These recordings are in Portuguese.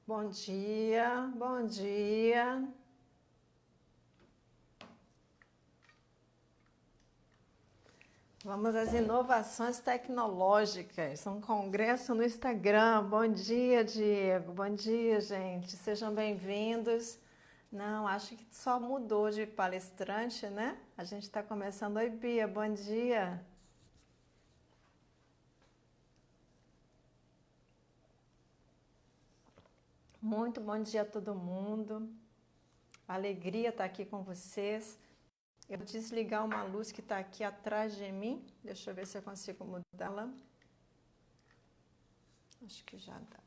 Bom dia, bom dia. Vamos às inovações tecnológicas, um congresso no Instagram. Bom dia, Diego. Bom dia, gente. Sejam bem-vindos. Não, acho que só mudou de palestrante, né? A gente está começando. Oi, Bia, bom dia. Muito bom dia a todo mundo. Alegria estar aqui com vocês. Eu vou desligar uma luz que está aqui atrás de mim. Deixa eu ver se eu consigo mudá-la. Acho que já dá.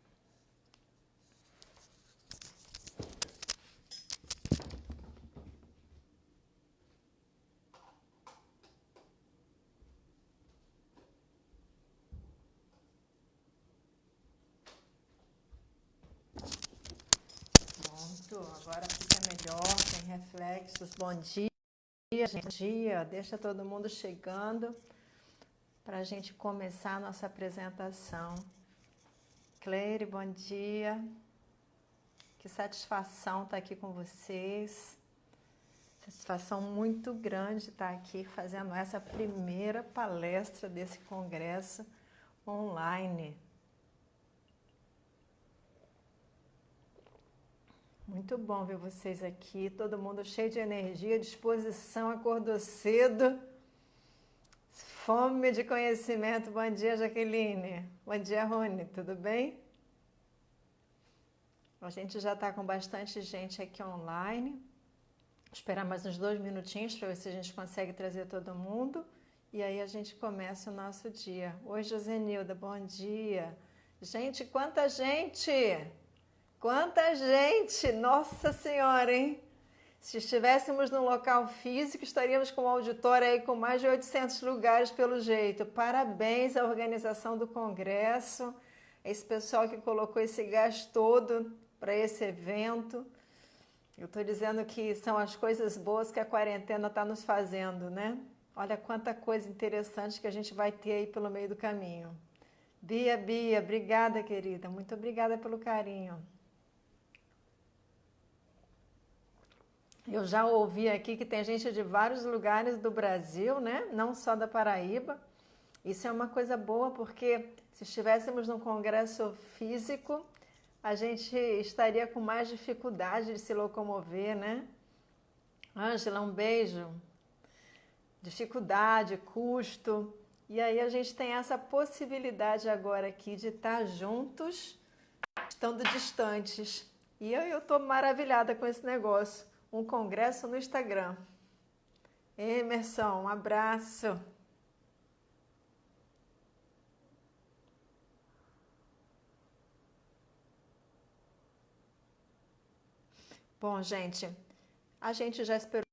Pronto, agora fica melhor, tem reflexos. Bom dia, gente. Bom dia. Deixa todo mundo chegando para a gente começar a nossa apresentação. Cleire, bom dia. Que satisfação estar aqui com vocês. Satisfação muito grande estar aqui fazendo essa primeira palestra desse congresso online. Muito bom ver vocês aqui, todo mundo cheio de energia, disposição, acordou cedo, fome de conhecimento. Bom dia, Jaqueline. Bom dia, Rony, tudo bem? A gente já está com bastante gente aqui online. Vou esperar mais uns 2 minutinhos para ver se a gente consegue trazer todo mundo. E aí a gente começa o nosso dia. Oi, Josenilda, bom dia. Gente, quanta gente! Quanta gente! Nossa Senhora, hein? Se estivéssemos num local físico, estaríamos com um auditório aí com mais de 800 lugares pelo jeito. Parabéns à organização do congresso, esse pessoal que colocou esse gás todo para esse evento. Eu estou dizendo que são as coisas boas que a quarentena está nos fazendo, né? Olha quanta coisa interessante que a gente vai ter aí pelo meio do caminho. Bia, obrigada, querida. Muito obrigada pelo carinho. Eu já ouvi aqui que tem gente de vários lugares do Brasil, né? Não só da Paraíba. Isso é uma coisa boa porque se estivéssemos num congresso físico, a gente estaria com mais dificuldade de se locomover, né? Ângela, um beijo. Dificuldade, custo. E aí a gente tem essa possibilidade agora aqui de estar juntos, estando distantes. E eu estou maravilhada com esse negócio. Um congresso no Instagram. Emerson, um abraço. Bom, gente, a gente já esperou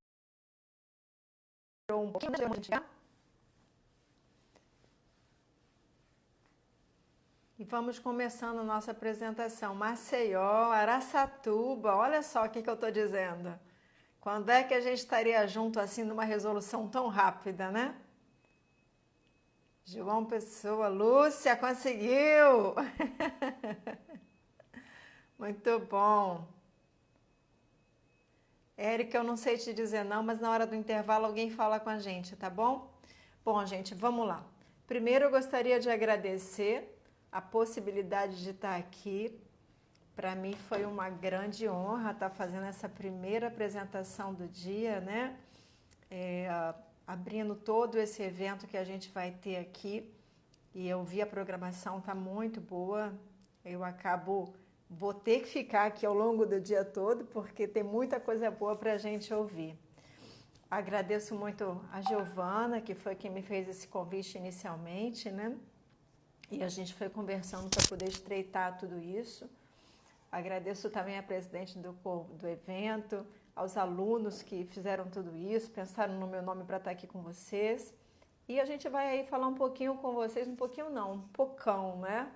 um pouquinho, né? E vamos começando a nossa apresentação. Maceió, Araçatuba, olha só o que eu estou dizendo. Quando é que a gente estaria junto assim numa resolução tão rápida, né? João Pessoa, Lúcia, conseguiu! Muito bom. Érica, eu não sei te dizer não, mas na hora do intervalo alguém fala com a gente, tá bom? Bom, gente, vamos lá. Primeiro eu gostaria de agradecer a possibilidade de estar aqui. Para mim foi uma grande honra estar fazendo essa primeira apresentação do dia, né? Abrindo todo esse evento que a gente vai ter aqui. E eu vi a programação, tá muito boa. Vou ter que ficar aqui ao longo do dia todo, porque tem muita coisa boa para a gente ouvir. Agradeço muito a Giovana, que foi quem me fez esse convite inicialmente, né? E a gente foi conversando para poder estreitar tudo isso. Agradeço também a presidente do evento, aos alunos que fizeram tudo isso, pensaram no meu nome para estar aqui com vocês. E a gente vai aí falar um pouquinho com vocês, um pouquinho não, um pocão, né?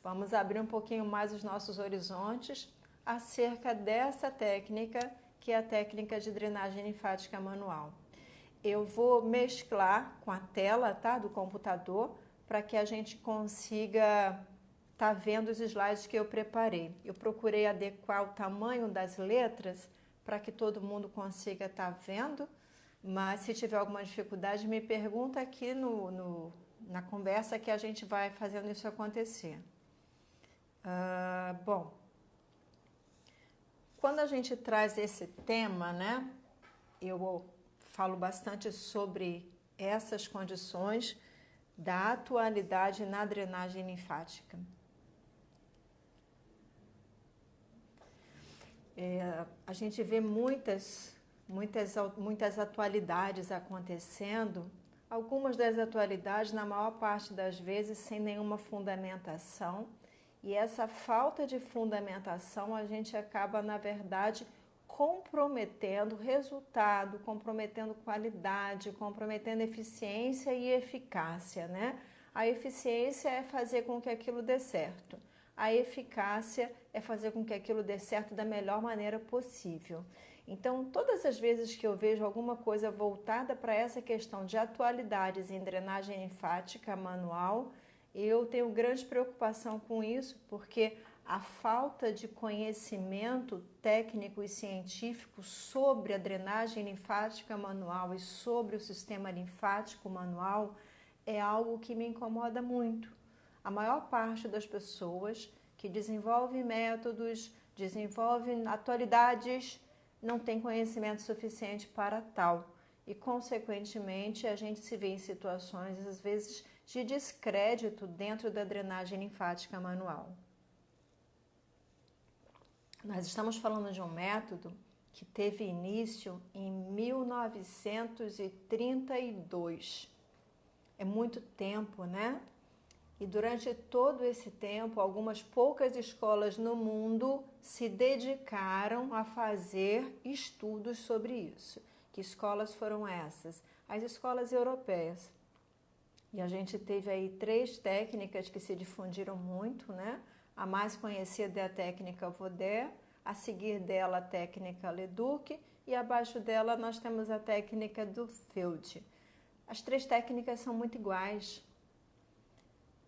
Vamos abrir um pouquinho mais os nossos horizontes acerca dessa técnica, que é a técnica de drenagem linfática manual. Eu vou mesclar com a tela, tá, do computador, para que a gente consiga está vendo os slides que eu preparei. Eu procurei adequar o tamanho das letras para que todo mundo consiga estar vendo, mas se tiver alguma dificuldade, me pergunta aqui na conversa que a gente vai fazendo isso acontecer. Bom, quando a gente traz esse tema, né, eu falo bastante sobre essas condições da atualidade na drenagem linfática. A gente vê muitas atualidades acontecendo, algumas das atualidades, na maior parte das vezes, sem nenhuma fundamentação, e essa falta de fundamentação a gente acaba, na verdade, comprometendo resultado, comprometendo qualidade, comprometendo eficiência e eficácia, né? A eficiência é fazer com que aquilo dê certo. A eficácia é fazer com que aquilo dê certo da melhor maneira possível. Então, todas as vezes que eu vejo alguma coisa voltada para essa questão de atualidades em drenagem linfática manual, eu tenho grande preocupação com isso, porque a falta de conhecimento técnico e científico sobre a drenagem linfática manual e sobre o sistema linfático manual é algo que me incomoda muito. A maior parte das pessoas que desenvolvem métodos, desenvolvem atualidades, não tem conhecimento suficiente para tal. E, consequentemente, a gente se vê em situações, às vezes, de descrédito dentro da drenagem linfática manual. Nós estamos falando de um método que teve início em 1932. É muito tempo, né? E durante todo esse tempo, algumas poucas escolas no mundo se dedicaram a fazer estudos sobre isso. Que escolas foram essas? As escolas europeias. E a gente teve aí 3 técnicas que se difundiram muito, né? A mais conhecida é a técnica Vodé, a seguir dela a técnica Leduc e abaixo dela nós temos a técnica do Field. As 3 técnicas são muito iguais.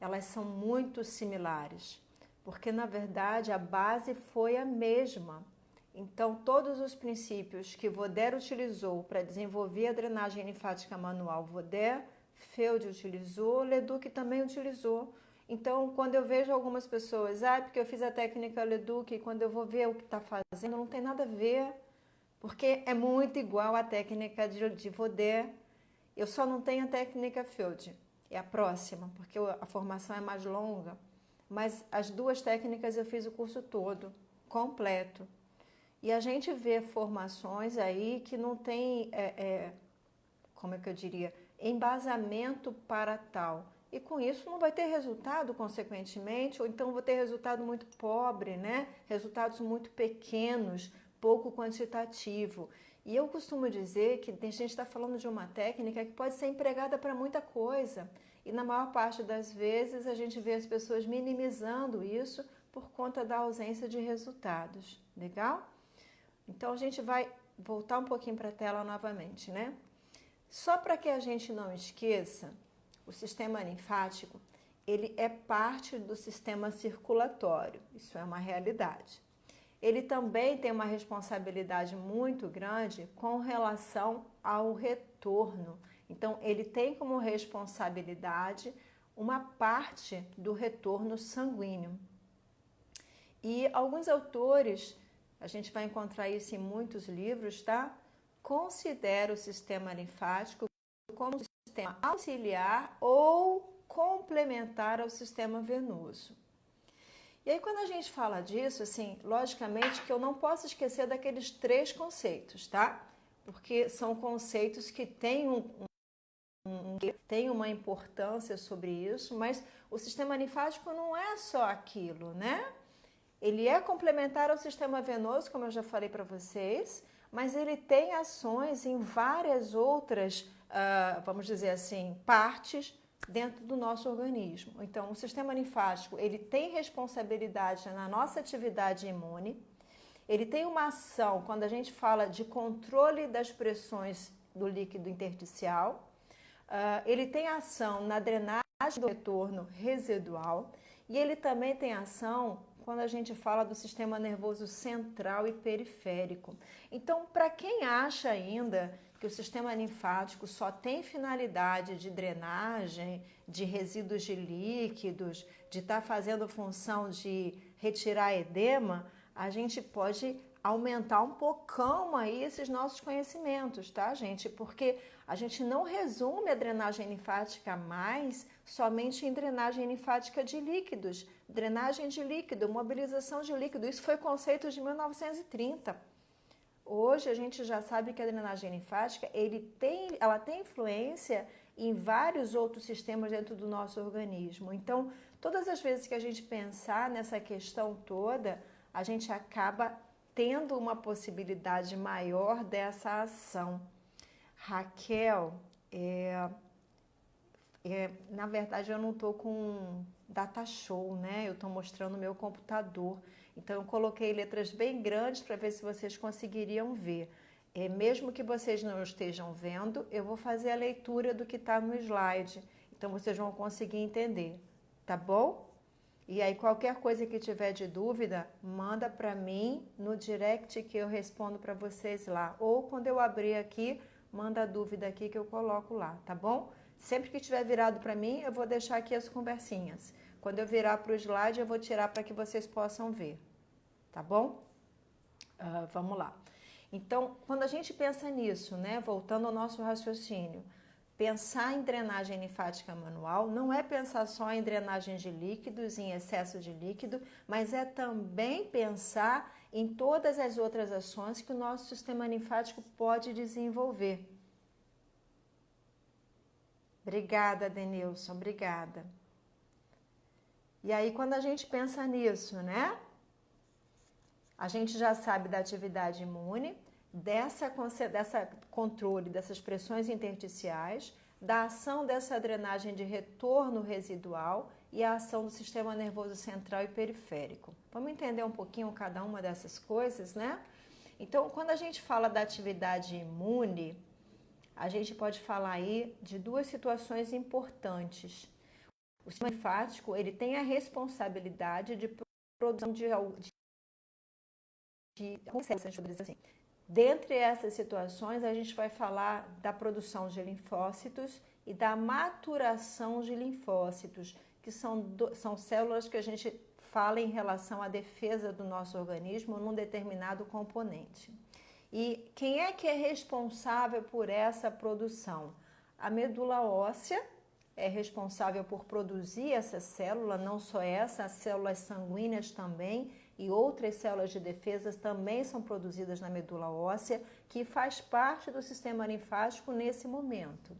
Elas são muito similares, porque na verdade a base foi a mesma. Então, todos os princípios que Vodé utilizou para desenvolver a drenagem linfática manual, Vodé, Field utilizou, Leduc também utilizou. Então, quando eu vejo algumas pessoas, porque eu fiz a técnica Leduc e quando eu vou ver o que está fazendo, não tem nada a ver, porque é muito igual à técnica de Vodé. Eu só não tenho a técnica Field. É a próxima, porque a formação é mais longa, mas as 2 técnicas eu fiz o curso todo, completo. E a gente vê formações aí que não tem, como é que eu diria, embasamento para tal. E com isso não vai ter resultado, consequentemente, ou então vou ter resultado muito pobre, né? Resultados muito pequenos, pouco quantitativo. E eu costumo dizer que a gente está falando de uma técnica que pode ser empregada para muita coisa. E na maior parte das vezes a gente vê as pessoas minimizando isso por conta da ausência de resultados. Legal? Então a gente vai voltar um pouquinho para a tela novamente, né? Só para que a gente não esqueça, o sistema linfático, ele é parte do sistema circulatório. Isso é uma realidade. Ele também tem uma responsabilidade muito grande com relação ao retorno. Então, ele tem como responsabilidade uma parte do retorno sanguíneo. E alguns autores, a gente vai encontrar isso em muitos livros, tá? Considera o sistema linfático como um sistema auxiliar ou complementar ao sistema venoso. E aí, quando a gente fala disso, assim, logicamente que eu não posso esquecer daqueles 3 conceitos, tá? Porque são conceitos que têm uma importância sobre isso, mas o sistema linfático não é só aquilo, né? Ele é complementar ao sistema venoso, como eu já falei para vocês, mas ele tem ações em várias outras, vamos dizer assim, partes dentro do nosso organismo. Então, o sistema linfático, ele tem responsabilidade na nossa atividade imune, ele tem uma ação, quando a gente fala de controle das pressões do líquido intersticial, ele tem ação na drenagem do retorno residual E ele também tem ação quando a gente fala do sistema nervoso central e periférico. Então, para quem acha ainda que o sistema linfático só tem finalidade de drenagem, de resíduos de líquidos, de estar fazendo função de retirar edema, a gente pode aumentar um pocão aí esses nossos conhecimentos, tá, gente? Porque a gente não resume a drenagem linfática mais somente em drenagem linfática de líquidos. Drenagem de líquido, mobilização de líquido, isso foi conceito de 1930. Hoje a gente já sabe que a drenagem linfática ela tem influência em vários outros sistemas dentro do nosso organismo. Então, todas as vezes que a gente pensar nessa questão toda, a gente acaba tendo uma possibilidade maior dessa ação. Raquel, na verdade eu não estou com data show, né? Eu estou mostrando o meu computador. Então eu coloquei letras bem grandes para ver se vocês conseguiriam ver. Mesmo que vocês não estejam vendo, eu vou fazer a leitura do que está no slide. Então vocês vão conseguir entender, tá bom? E aí qualquer coisa que tiver de dúvida, manda para mim no direct que eu respondo para vocês lá. Ou quando eu abrir aqui, manda a dúvida aqui que eu coloco lá, tá bom? Sempre que tiver virado para mim, eu vou deixar aqui as conversinhas. Quando eu virar para o slide, eu vou tirar para que vocês possam ver, tá bom? Vamos lá. Então, quando a gente pensa nisso, né, voltando ao nosso raciocínio, pensar em drenagem linfática manual não é pensar só em drenagem de líquidos, em excesso de líquido, mas é também pensar em todas as outras ações que o nosso sistema linfático pode desenvolver. Obrigada, Denilson, obrigada. E aí, quando a gente pensa nisso, né? A gente já sabe da atividade imune, dessa controle dessas pressões intersticiais, da ação dessa drenagem de retorno residual e a ação do sistema nervoso central e periférico. Vamos entender um pouquinho cada uma dessas coisas, né? Então, quando a gente fala da atividade imune, a gente pode falar aí de duas situações importantes. O sistema linfático, ele tem a responsabilidade de produção de assim. Dentre essas situações, a gente vai falar da produção de linfócitos e da maturação de linfócitos, que são células que a gente fala em relação à defesa do nosso organismo num determinado componente. E quem é que é responsável por essa produção? A medula óssea é responsável por produzir essa célula, não só essa, as células sanguíneas também, e outras células de defesa também são produzidas na medula óssea, que faz parte do sistema linfático nesse momento.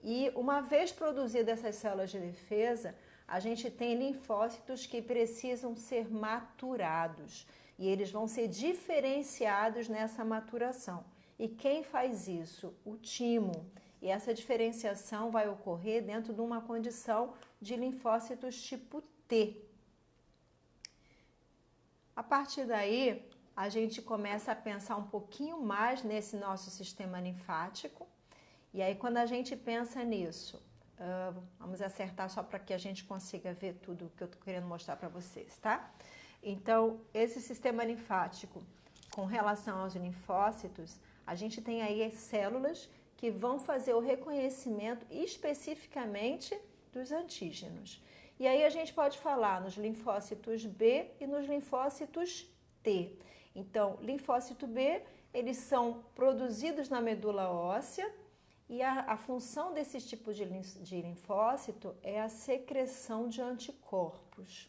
E uma vez produzidas essas células de defesa, a gente tem linfócitos que precisam ser maturados e eles vão ser diferenciados nessa maturação. E quem faz isso? O timo. E essa diferenciação vai ocorrer dentro de uma condição de linfócitos tipo T. A partir daí, a gente começa a pensar um pouquinho mais nesse nosso sistema linfático. E aí, quando a gente pensa nisso, vamos acertar só para que a gente consiga ver tudo que eu estou querendo mostrar para vocês, tá? Então, esse sistema linfático, com relação aos linfócitos, a gente tem aí as células que vão fazer o reconhecimento especificamente dos antígenos. E aí a gente pode falar nos linfócitos B e nos linfócitos T. Então, linfócito B, eles são produzidos na medula óssea e a função desses tipos de linfócito é a secreção de anticorpos.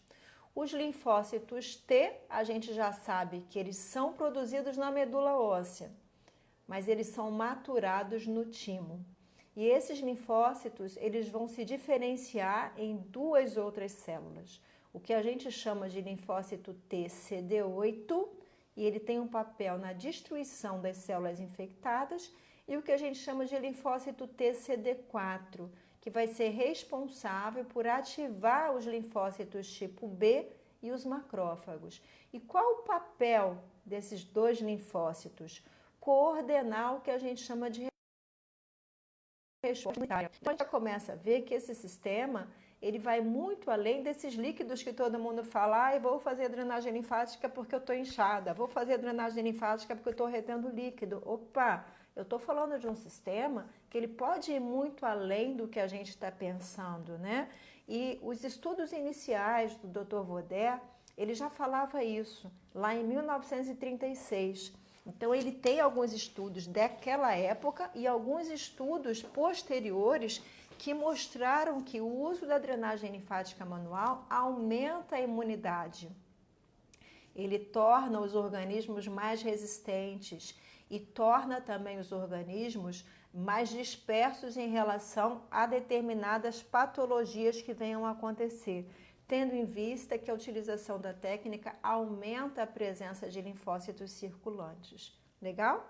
Os linfócitos T, a gente já sabe que eles são produzidos na medula óssea, mas eles são maturados no timo. E esses linfócitos, eles vão se diferenciar em duas outras células. O que a gente chama de linfócito T CD8, e ele tem um papel na destruição das células infectadas, e o que a gente chama de linfócito T CD4, que vai ser responsável por ativar os linfócitos tipo B e os macrófagos. E qual o papel desses dois linfócitos? Coordenar o que a gente chama de resposta imunitária. Então, a gente já começa a ver que esse sistema ele vai muito além desses líquidos que todo mundo fala, ah, eu vou fazer drenagem linfática porque eu estou inchada, vou fazer drenagem linfática porque eu estou retendo líquido. Opa, eu estou falando de um sistema que ele pode ir muito além do que a gente está pensando, né? E os estudos iniciais do Dr. Vodé, ele já falava isso lá em 1936. Então ele tem alguns estudos daquela época e alguns estudos posteriores que mostraram que o uso da drenagem linfática manual aumenta a imunidade. Ele torna os organismos mais resistentes e torna também os organismos mais dispersos em relação a determinadas patologias que venham a acontecer, tendo em vista que a utilização da técnica aumenta a presença de linfócitos circulantes. Legal?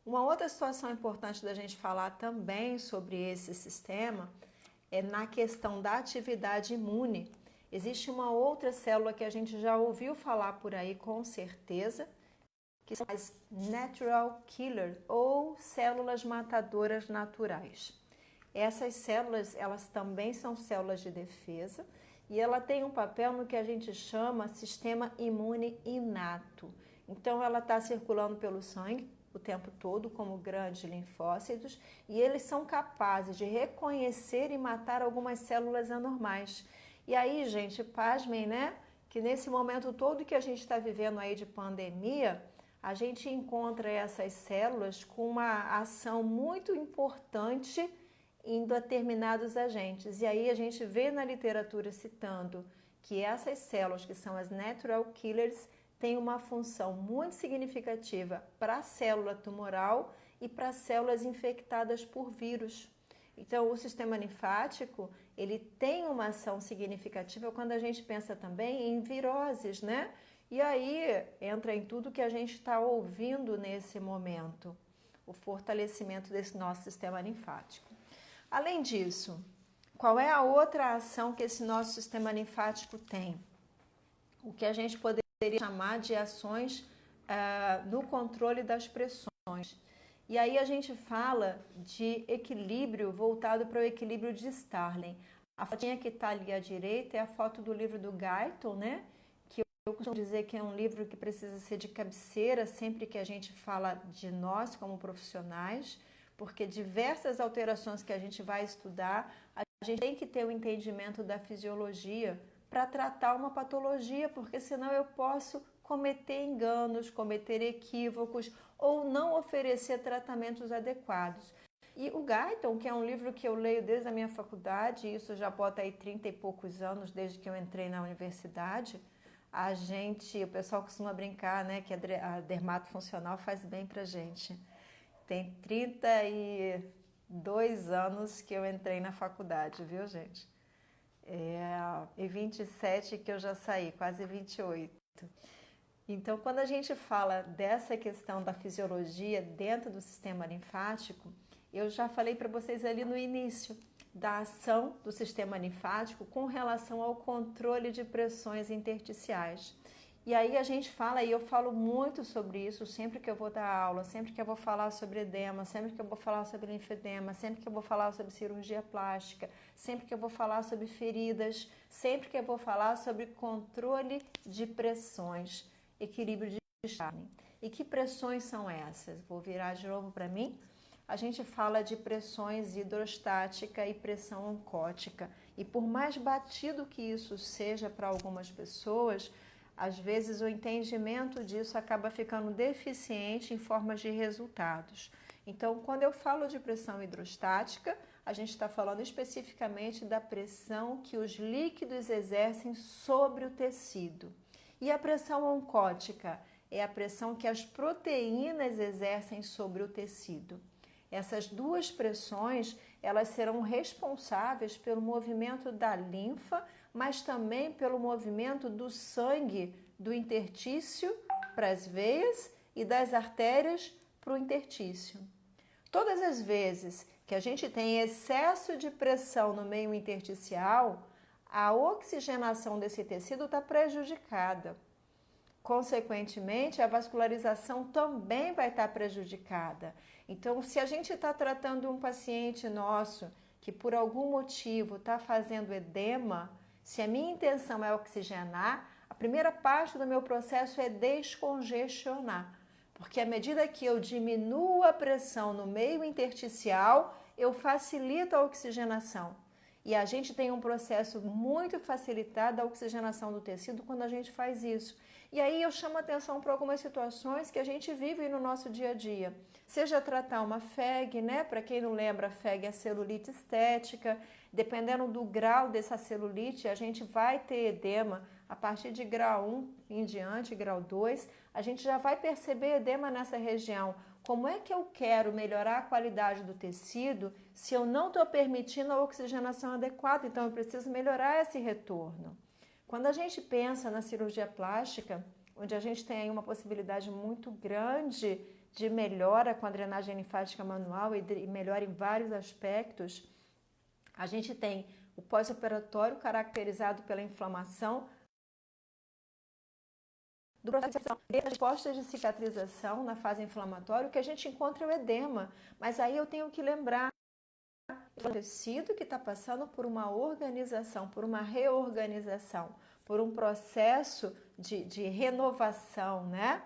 Uma outra situação importante da gente falar também sobre esse sistema é na questão da atividade imune. Existe uma outra célula que a gente já ouviu falar por aí com certeza, que são as natural killers ou células matadoras naturais. Essas células, elas também são células de defesa e ela tem um papel no que a gente chama sistema imune inato. Então ela está circulando pelo sangue o tempo todo como grandes linfócitos e eles são capazes de reconhecer e matar algumas células anormais. E aí, gente, pasmem, né? Que nesse momento todo que a gente está vivendo aí de pandemia, a gente encontra essas células com uma ação muito importante em determinados agentes. E aí a gente vê na literatura citando que essas células, que são as natural killers, têm uma função muito significativa para a célula tumoral e para células infectadas por vírus. Então, o sistema linfático, ele tem uma ação significativa quando a gente pensa também em viroses, né? E aí entra em tudo que a gente está ouvindo nesse momento, o fortalecimento desse nosso sistema linfático. Além disso, qual é a outra ação que esse nosso sistema linfático tem? O que a gente poderia chamar de ações no controle das pressões. E aí a gente fala de equilíbrio voltado para o equilíbrio de Starling. A fotinha que está ali à direita é a foto do livro do Guyton, né? Que eu costumo dizer que é um livro que precisa ser de cabeceira sempre que a gente fala de nós como profissionais, porque diversas alterações que a gente vai estudar, a gente tem que ter o entendimento da fisiologia para tratar uma patologia, porque senão eu posso cometer enganos, cometer equívocos ou não oferecer tratamentos adequados. E o Guyton, que é um livro que eu leio desde a minha faculdade, isso já bota aí 30 e poucos anos, desde que eu entrei na universidade, o pessoal costuma brincar, né, que a dermatofuncional faz bem pra gente. Tem 32 anos que eu entrei na faculdade, viu, gente? E 27 que eu já saí, quase 28. Então, quando a gente fala dessa questão da fisiologia dentro do sistema linfático, eu já falei para vocês ali no início da ação do sistema linfático com relação ao controle de pressões intersticiais. E aí a gente fala, e eu falo muito sobre isso sempre que eu vou dar aula, sempre que eu vou falar sobre edema, sempre que eu vou falar sobre linfedema, sempre que eu vou falar sobre cirurgia plástica, sempre que eu vou falar sobre feridas, sempre que eu vou falar sobre controle de pressões, equilíbrio de Starling. E que pressões são essas? Vou virar de novo para mim. A gente fala de pressões hidrostática e pressão oncótica. E por mais batido que isso seja para algumas pessoas, às vezes o entendimento disso acaba ficando deficiente em formas de resultados. Então, quando eu falo de pressão hidrostática, a gente está falando especificamente da pressão que os líquidos exercem sobre o tecido. E a pressão oncótica é a pressão que as proteínas exercem sobre o tecido. Essas duas pressões, elas serão responsáveis pelo movimento da linfa, mas também pelo movimento do sangue do intertício para as veias e das artérias para o intertício. Todas as vezes que a gente tem excesso de pressão no meio intersticial, a oxigenação desse tecido está prejudicada. Consequentemente, a vascularização também vai estar prejudicada. Então, se a gente está tratando um paciente nosso que por algum motivo está fazendo edema, se a minha intenção é oxigenar, a primeira parte do meu processo é descongestionar. Porque à medida que eu diminuo a pressão no meio intersticial, eu facilito a oxigenação. E a gente tem um processo muito facilitado da oxigenação do tecido quando a gente faz isso. E aí eu chamo a atenção para algumas situações que a gente vive no nosso dia a dia. Seja tratar uma FEG, né? Para quem não lembra, a FEG é celulite estética. Dependendo do grau dessa celulite, a gente vai ter edema a partir de grau 1 em diante, grau 2. A gente já vai perceber edema nessa região. Como é que eu quero melhorar a qualidade do tecido se eu não estou permitindo a oxigenação adequada? Então, eu preciso melhorar esse retorno. Quando a gente pensa na cirurgia plástica, onde a gente tem aí uma possibilidade muito grande de melhora com a drenagem linfática manual e melhora em vários aspectos, a gente tem o pós-operatório caracterizado pela inflamação, do processo de resposta de cicatrização na fase inflamatória, o que a gente encontra é o edema. Mas aí eu tenho que lembrar o tecido que está passando por uma organização, por uma reorganização, por um processo de renovação, né?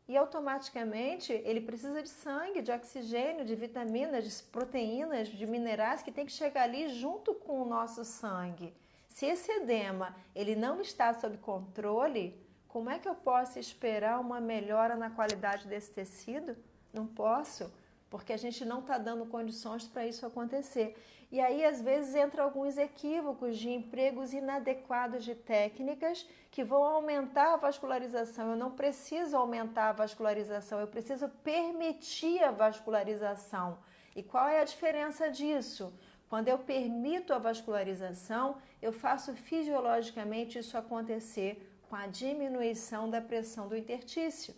E automaticamente ele precisa de sangue, de oxigênio, de vitaminas, de proteínas, de minerais que tem que chegar ali junto com o nosso sangue. Se esse edema ele não está sob controle, como é que eu posso esperar uma melhora na qualidade desse tecido? Não posso, porque a gente não está dando condições para isso acontecer. E aí, às vezes, entram alguns equívocos de empregos inadequados de técnicas que vão aumentar a vascularização. Eu não preciso aumentar a vascularização, eu preciso permitir a vascularização. E qual é a diferença disso? Quando eu permito a vascularização, eu faço fisiologicamente isso acontecer com a diminuição da pressão do interstício.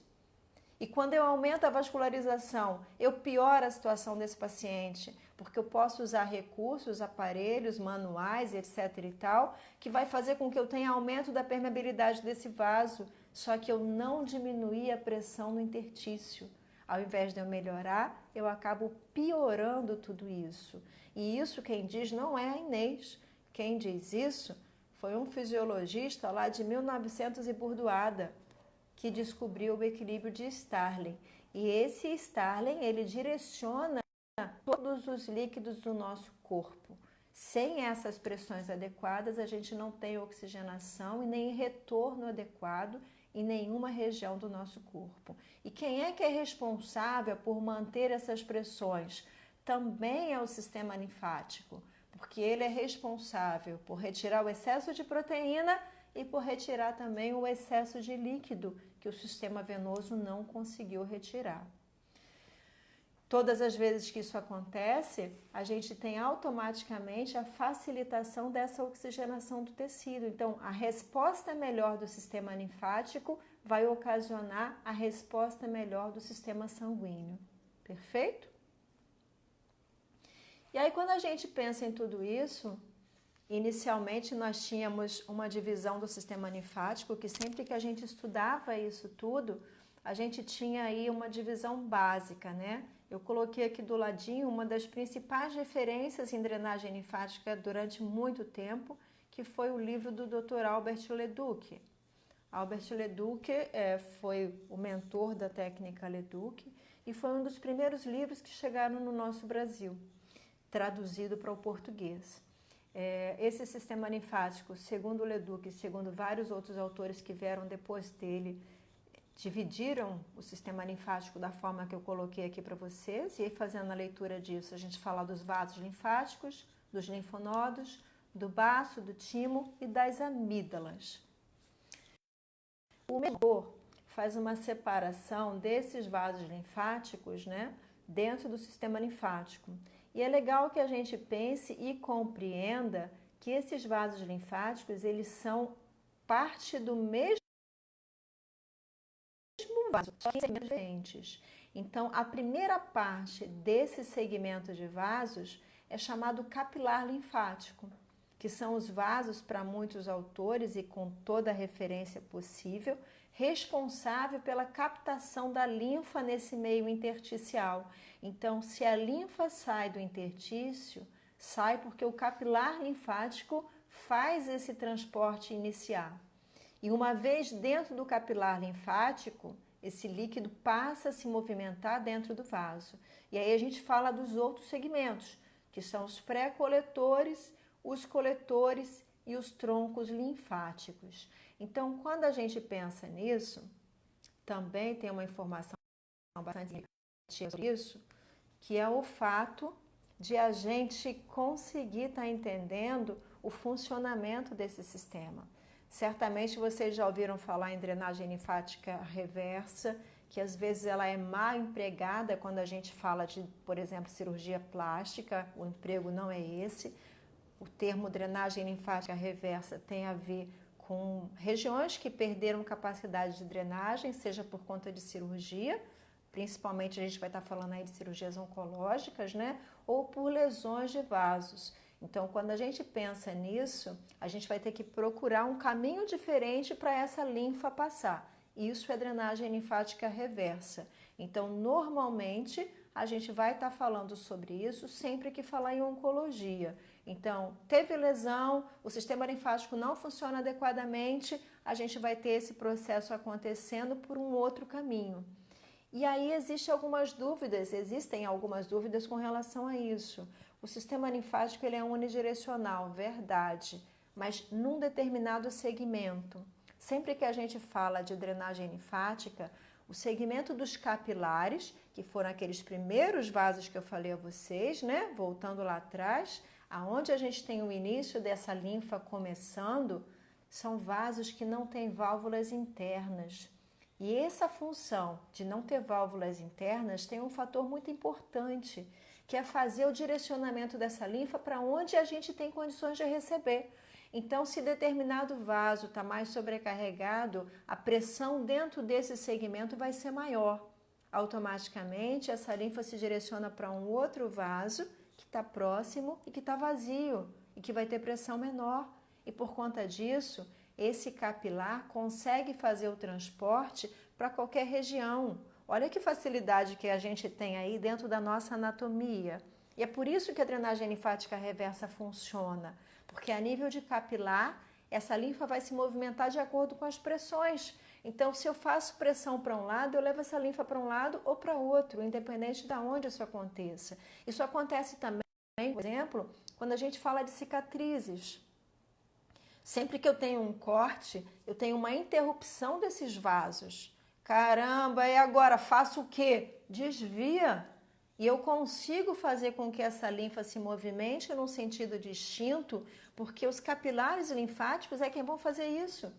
E quando eu aumento a vascularização, eu pioro a situação desse paciente, porque eu posso usar recursos, aparelhos, manuais, etc. e tal, que vai fazer com que eu tenha aumento da permeabilidade desse vaso, só que eu não diminuí a pressão no interstício. Ao invés de eu melhorar, eu acabo piorando tudo isso. E isso quem diz não é a Inês. Quem diz isso foi um fisiologista lá de 1900 e burdoada, que descobriu o equilíbrio de Starling. E esse Starling, ele direciona todos os líquidos do nosso corpo. Sem essas pressões adequadas, a gente não tem oxigenação e nem retorno adequado em nenhuma região do nosso corpo. E quem é que é responsável por manter essas pressões? Também é o sistema linfático, porque ele é responsável por retirar o excesso de proteína e por retirar também o excesso de líquido que o sistema venoso não conseguiu retirar. Todas as vezes que isso acontece, a gente tem automaticamente a facilitação dessa oxigenação do tecido. Então, a resposta melhor do sistema linfático vai ocasionar a resposta melhor do sistema sanguíneo. Perfeito? E aí, quando a gente pensa em tudo isso, inicialmente nós tínhamos uma divisão do sistema linfático, que sempre que a gente estudava isso tudo, a gente tinha aí uma divisão básica, né? Eu coloquei aqui do ladinho uma das principais referências em drenagem linfática durante muito tempo, que foi o livro do Dr. Albert Leduc. Albert Leduc foi o mentor da técnica Leduc e foi um dos primeiros livros que chegaram no nosso Brasil, traduzido para o português. Esse sistema linfático, segundo o Leduc e segundo vários outros autores que vieram depois dele, dividiram o sistema linfático da forma que eu coloquei aqui para vocês. E aí, fazendo a leitura disso, a gente fala dos vasos linfáticos, dos linfonodos, do baço, do timo e das amígdalas. O mentor faz uma separação desses vasos linfáticos, né, dentro do sistema linfático. E é legal que a gente pense e compreenda que esses vasos linfáticos, eles são parte do mesmo vaso, só que em segmentos diferentes. Então, a primeira parte desse segmento de vasos é chamado capilar linfático, que são os vasos, para muitos autores e com toda a referência possível, responsável pela captação da linfa nesse meio intersticial. Então, se a linfa sai do interstício, Sai porque o capilar linfático faz esse transporte iniciar. E uma vez dentro do capilar linfático, esse líquido passa a se movimentar dentro do vaso. E aí a gente fala dos outros segmentos, que são os pré-coletores, os coletores e os troncos linfáticos. Então, quando a gente pensa nisso, também tem uma informação bastante sobre isso, que é o fato de a gente conseguir estar entendendo o funcionamento desse sistema. Certamente vocês já ouviram falar em drenagem linfática reversa, que às vezes ela é mal empregada quando a gente fala de, por exemplo, cirurgia plástica, o emprego não é esse. O termo drenagem linfática reversa tem a ver com regiões que perderam capacidade de drenagem, seja por conta de cirurgia, principalmente a gente vai estar falando aí de cirurgias oncológicas, né? Ou por lesões de vasos. Então, quando a gente pensa nisso, a gente vai ter que procurar um caminho diferente para essa linfa passar. Isso é drenagem linfática reversa. Então, normalmente, a gente vai estar falando sobre isso sempre que falar em oncologia. Então, teve lesão, o sistema linfático não funciona adequadamente, a gente vai ter esse processo acontecendo por um outro caminho. E aí existem algumas dúvidas com relação a isso. O sistema linfático ele é unidirecional, verdade, mas num determinado segmento. Sempre que a gente fala de drenagem linfática, o segmento dos capilares, que foram aqueles primeiros vasos que eu falei a vocês, né? Voltando lá atrás, aonde a gente tem o início dessa linfa começando, são vasos que não têm válvulas internas. E essa função de não ter válvulas internas tem um fator muito importante, que é fazer o direcionamento dessa linfa para onde a gente tem condições de receber. Então, se determinado vaso está mais sobrecarregado, a pressão dentro desse segmento vai ser maior. Automaticamente, essa linfa se direciona para um outro vaso que está próximo e que está vazio e que vai ter pressão menor. E por conta disso, esse capilar consegue fazer o transporte para qualquer região. Olha que facilidade que a gente tem aí dentro da nossa anatomia. E é por isso que a drenagem linfática reversa funciona, porque a nível de capilar, essa linfa vai se movimentar de acordo com as pressões. Então, se eu faço pressão para um lado, eu levo essa linfa para um lado ou para outro, independente de onde isso aconteça. Isso acontece também, por exemplo, quando a gente fala de cicatrizes. Sempre que eu tenho um corte, eu tenho uma interrupção desses vasos. Caramba, e agora faço o quê? Desvia. E eu consigo fazer com que essa linfa se movimente num sentido distinto, porque os capilares linfáticos é quem vão fazer isso.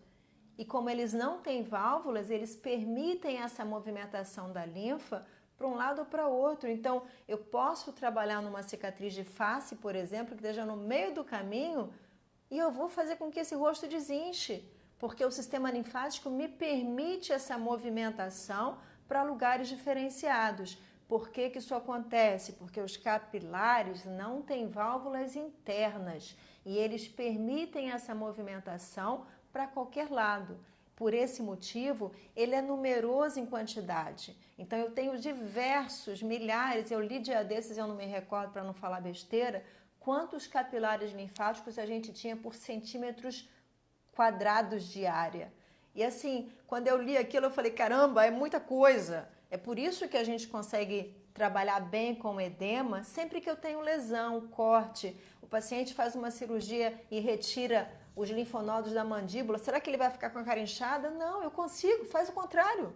E como eles não têm válvulas, eles permitem essa movimentação da linfa para um lado ou para outro. Então, eu posso trabalhar numa cicatriz de face, por exemplo, que esteja no meio do caminho, e eu vou fazer com que esse rosto desinche, porque o sistema linfático me permite essa movimentação para lugares diferenciados. Por que que isso acontece? Porque os capilares não têm válvulas internas e eles permitem essa movimentação para qualquer lado. Por esse motivo, ele é numeroso em quantidade. Então, eu tenho diversos, milhares, eu li dia desses, eu não me recordo para não falar besteira, quantos capilares linfáticos a gente tinha por centímetros quadrados de área. E assim, quando eu li aquilo, eu falei, caramba, é muita coisa. É por isso que a gente consegue trabalhar bem com o edema sempre que eu tenho lesão, corte. O paciente faz uma cirurgia e retira os linfonodos da mandíbula. Será que ele vai ficar com a cara inchada? Não, eu consigo, faz o contrário.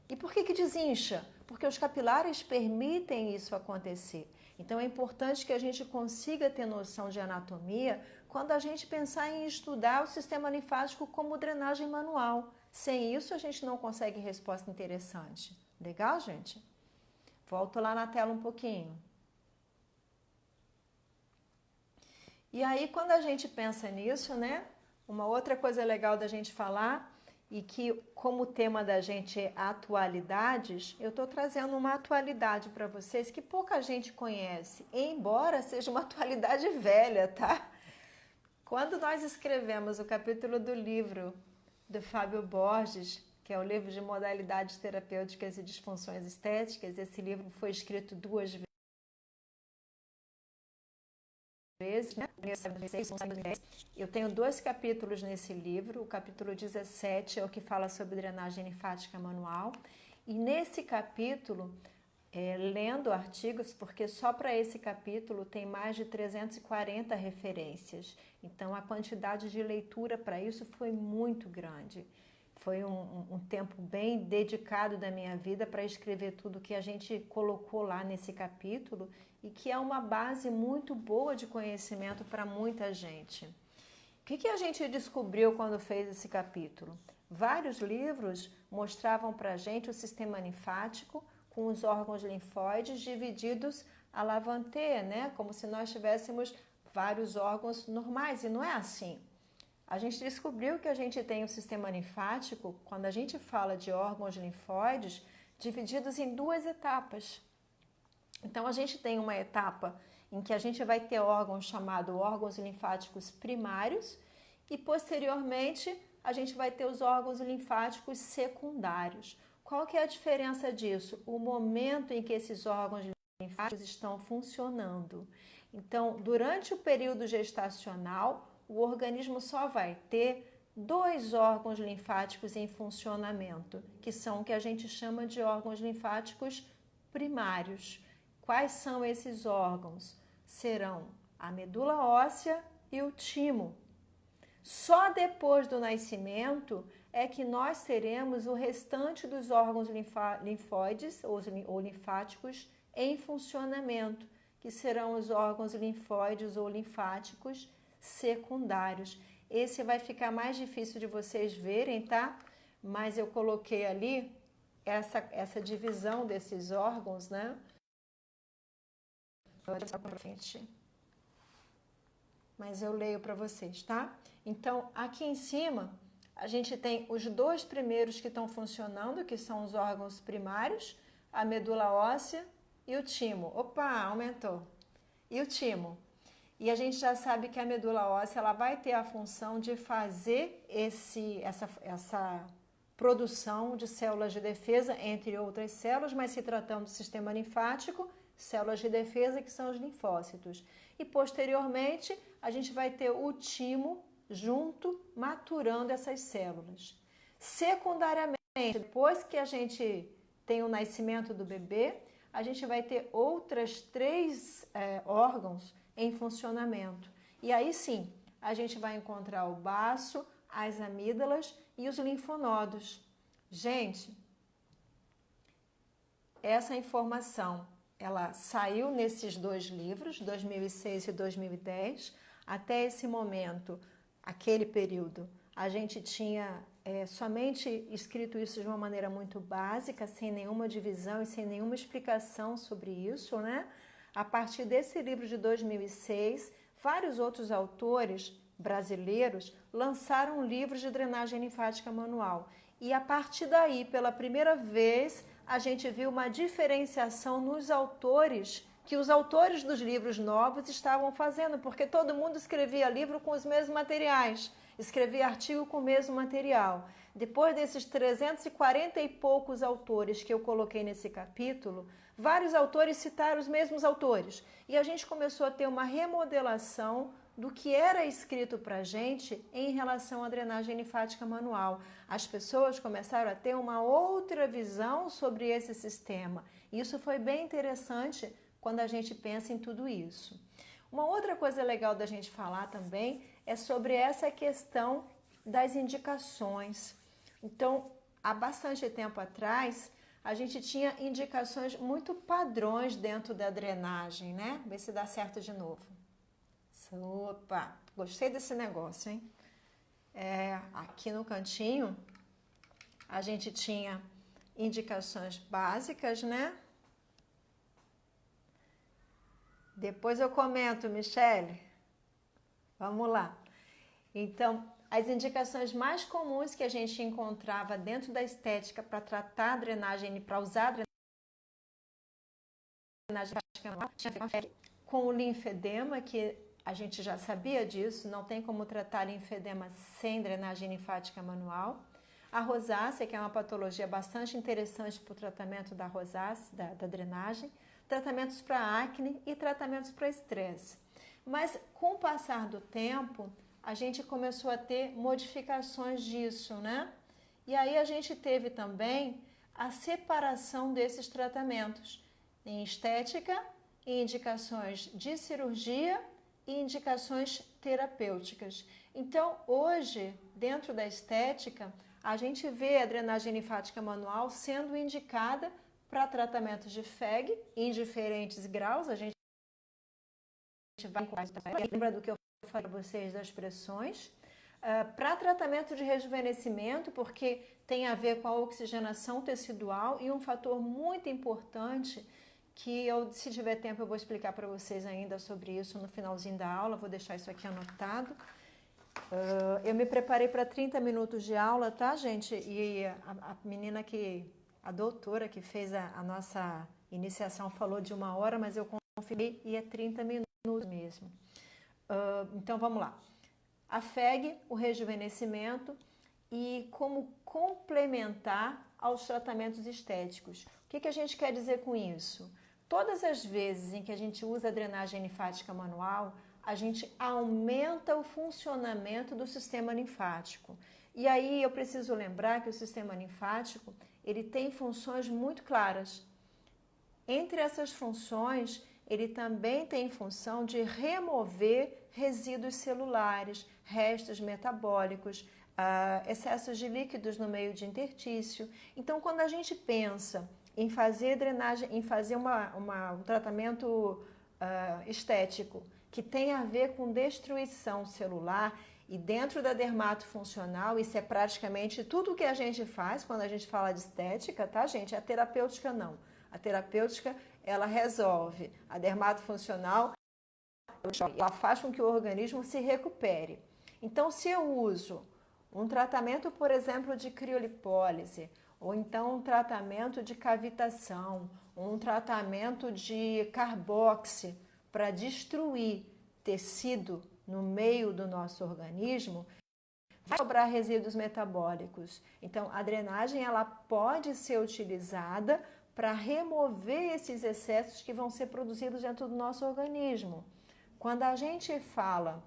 E por que que desincha? Porque os capilares permitem isso acontecer. Então é importante que a gente consiga ter noção de anatomia quando a gente pensar em estudar o sistema linfático como drenagem manual. Sem isso a gente não consegue resposta interessante. Legal, gente? Volto lá na tela um pouquinho. E aí, quando a gente pensa nisso, né? Uma outra coisa legal da gente falar, e que como o tema da gente é atualidades, eu estou trazendo uma atualidade para vocês que pouca gente conhece, embora seja uma atualidade velha, tá? Quando nós escrevemos o capítulo do livro do Fábio Borges, que é o livro de modalidades terapêuticas e disfunções estéticas, esse livro foi escrito 2 vezes. vezes, né? Eu tenho 2 capítulos nesse livro. O capítulo 17 é o que fala sobre drenagem linfática manual. E nesse capítulo, lendo artigos, porque só para esse capítulo tem mais de 340 referências. Então, a quantidade de leitura para isso foi muito grande. Foi um tempo bem dedicado da minha vida para escrever tudo que a gente colocou lá nesse capítulo e que é uma base muito boa de conhecimento para muita gente. O que a gente descobriu quando fez esse capítulo? Vários livros mostravam para a gente o sistema linfático com os órgãos linfóides divididos à lavantê, né? Como se nós tivéssemos vários órgãos normais, e não é assim. A gente descobriu que a gente tem um sistema linfático, quando a gente fala de órgãos linfóides, divididos em 2 etapas. Então, a gente tem uma etapa em que a gente vai ter órgãos chamados órgãos linfáticos primários e, posteriormente, a gente vai ter os órgãos linfáticos secundários. Qual que é a diferença disso? O momento em que esses órgãos linfáticos estão funcionando. Então, durante o período gestacional, o organismo só vai ter 2 órgãos linfáticos em funcionamento, que são o que a gente chama de órgãos linfáticos primários. Quais são esses órgãos? Serão a medula óssea e o timo. Só depois do nascimento é que nós teremos o restante dos órgãos linfóides ou linfáticos em funcionamento, que serão os órgãos linfóides ou linfáticos secundários. Esse vai ficar mais difícil de vocês verem, tá? Mas eu coloquei ali essa divisão desses órgãos, né? Mas eu leio para vocês, tá? Então, aqui em cima, a gente tem os 2 primeiros que estão funcionando, que são os órgãos primários, a medula óssea e o timo. Opa, aumentou. E o timo. E a gente já sabe que a medula óssea ela vai ter a função de fazer essa produção de células de defesa, entre outras células, mas se tratando do sistema linfático, células de defesa que são os linfócitos. E posteriormente a gente vai ter o timo junto, maturando essas células. Secundariamente, depois que a gente tem o nascimento do bebê, a gente vai ter outras 3 órgãos em funcionamento. E aí sim, a gente vai encontrar o baço, as amígdalas e os linfonodos. Gente, essa informação, ela saiu nesses 2 livros, 2006 e 2010. Até esse momento, aquele período, a gente tinha somente escrito isso de uma maneira muito básica, sem nenhuma divisão e sem nenhuma explicação sobre isso, né? A partir desse livro de 2006, vários outros autores brasileiros lançaram livros de drenagem linfática manual. E a partir daí, pela primeira vez, a gente viu uma diferenciação nos autores, que os autores dos livros novos estavam fazendo, porque todo mundo escrevia livro com os mesmos materiais, escrevia artigo com o mesmo material. Depois desses 340 e poucos autores que eu coloquei nesse capítulo, vários autores citaram os mesmos autores. E a gente começou a ter uma remodelação do que era escrito para a gente em relação à drenagem linfática manual. As pessoas começaram a ter uma outra visão sobre esse sistema. Isso foi bem interessante quando a gente pensa em tudo isso. Uma outra coisa legal da gente falar também é sobre essa questão das indicações. Então, há bastante tempo atrás, a gente tinha indicações muito padrões dentro da drenagem, né? Vê se dá certo de novo. Opa, gostei desse negócio, hein? Aqui no cantinho, a gente tinha indicações básicas, né? Depois eu comento, Michele. Vamos lá. Então, as indicações mais comuns que a gente encontrava dentro da estética para tratar a drenagem, para usar a drenagem com o linfedema, que a gente já sabia disso, não tem como tratar linfedema sem drenagem linfática manual. A rosácea, que é uma patologia bastante interessante para o tratamento da rosácea, da drenagem. Tratamentos para acne e tratamentos para estresse. Mas com o passar do tempo, a gente começou a ter modificações disso, né? E aí a gente teve também a separação desses tratamentos em estética, em indicações de cirurgia e indicações terapêuticas. Então, hoje, dentro da estética, a gente vê a drenagem linfática manual sendo indicada para tratamentos de FEG em diferentes graus. A gente vai lembra do que eu falei para vocês das pressões. Para tratamento de rejuvenescimento, porque tem a ver com a oxigenação tecidual e um fator muito importante que eu, se tiver tempo, eu vou explicar para vocês ainda sobre isso no finalzinho da aula, vou deixar isso aqui anotado. Eu me preparei para 30 minutos de aula, tá, gente? E a menina a doutora que fez a nossa iniciação falou de 1 hora, mas eu conferi e é 30 minutos mesmo. Então, vamos lá. A FEG, o rejuvenescimento e como complementar aos tratamentos estéticos. O que a gente quer dizer com isso? Todas as vezes em que a gente usa a drenagem linfática manual, a gente aumenta o funcionamento do sistema linfático. E aí eu preciso lembrar que o sistema linfático, ele tem funções muito claras. Entre essas funções, ele também tem função de remover resíduos celulares, restos metabólicos, excessos de líquidos no meio de interstício. Então, quando a gente pensa em fazer drenagem, em fazer um tratamento estético que tem a ver com destruição celular, e dentro da dermatofuncional, isso é praticamente tudo que a gente faz quando a gente fala de estética, tá, gente? A terapêutica não. A terapêutica, ela resolve. A dermatofuncional, ela faz com que o organismo se recupere. Então, se eu uso um tratamento, por exemplo, de criolipólise, ou então um tratamento de cavitação, um tratamento de carboxi para destruir tecido no meio do nosso organismo, vai sobrar resíduos metabólicos. Então, a drenagem ela pode ser utilizada para remover esses excessos que vão ser produzidos dentro do nosso organismo. Quando a gente fala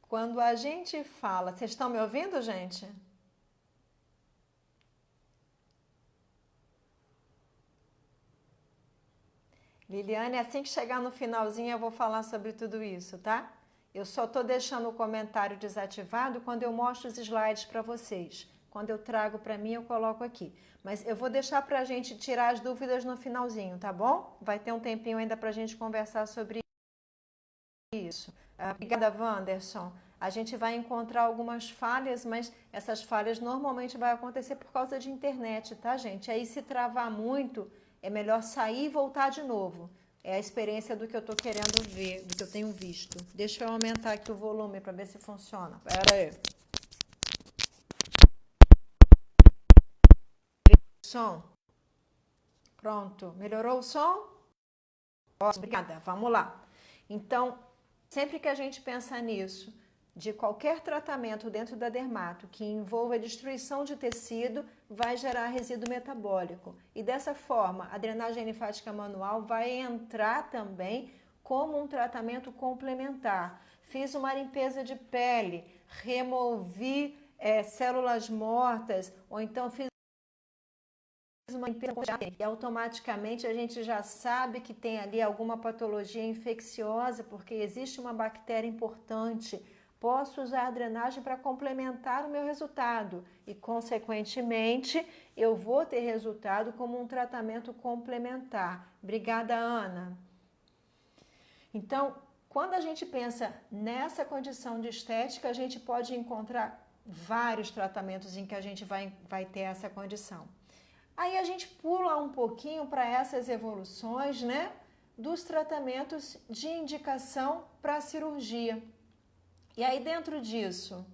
quando a gente fala, vocês estão me ouvindo, gente? Liliane, assim que chegar no finalzinho eu vou falar sobre tudo isso, tá? Eu só estou deixando o comentário desativado quando eu mostro os slides para vocês. Quando eu trago para mim, eu coloco aqui. Mas eu vou deixar para a gente tirar as dúvidas no finalzinho, tá bom? Vai ter um tempinho ainda para a gente conversar sobre isso. Obrigada, Wanderson. A gente vai encontrar algumas falhas, mas essas falhas normalmente vai acontecer por causa de internet, tá, gente? Aí se travar muito, é melhor sair e voltar de novo. É a experiência do que eu estou querendo ver, do que eu tenho visto. Deixa eu aumentar aqui o volume para ver se funciona. Pera aí. Som. Pronto. Melhorou o som? Obrigada. Vamos lá. Então, sempre que a gente pensa nisso, de qualquer tratamento dentro da dermato que envolva a destruição de tecido, vai gerar resíduo metabólico. E dessa forma, a drenagem linfática manual vai entrar também como um tratamento complementar. Fiz uma limpeza de pele, removi células mortas, ou então fiz uma limpeza e automaticamente a gente já sabe que tem ali alguma patologia infecciosa, porque existe uma bactéria importante. Posso usar a drenagem para complementar o meu resultado e, consequentemente, eu vou ter resultado como um tratamento complementar. Obrigada, Ana. Então, quando a gente pensa nessa condição de estética, a gente pode encontrar vários tratamentos em que a gente vai ter essa condição. Aí a gente pula um pouquinho para essas evoluções, né, dos tratamentos de indicação para a cirurgia. E aí dentro disso,